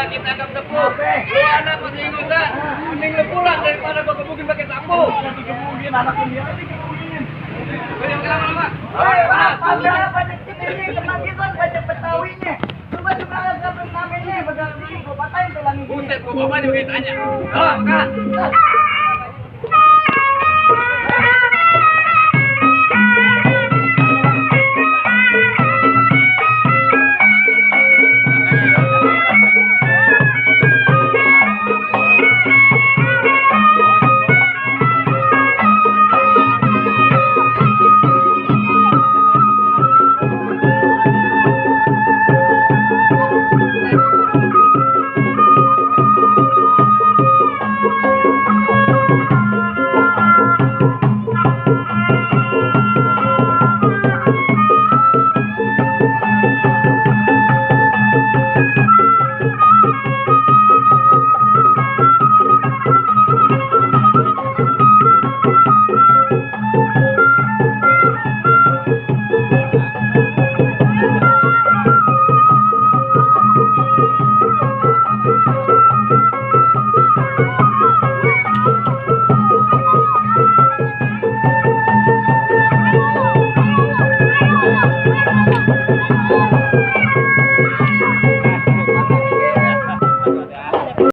lagi tangkap tepu. Lu anak masih ingusan. Mending lu pulang daripada gua gebukin pakai sapu. Digebukin anak dia digebukin. Banyak lama-lama. Apa banyak ini kemanggilan banyak betawinya. Coba juga ada namanya, benar ini gua patahin tulang. Buset, gua bawa juga tanya. Oh, Kak.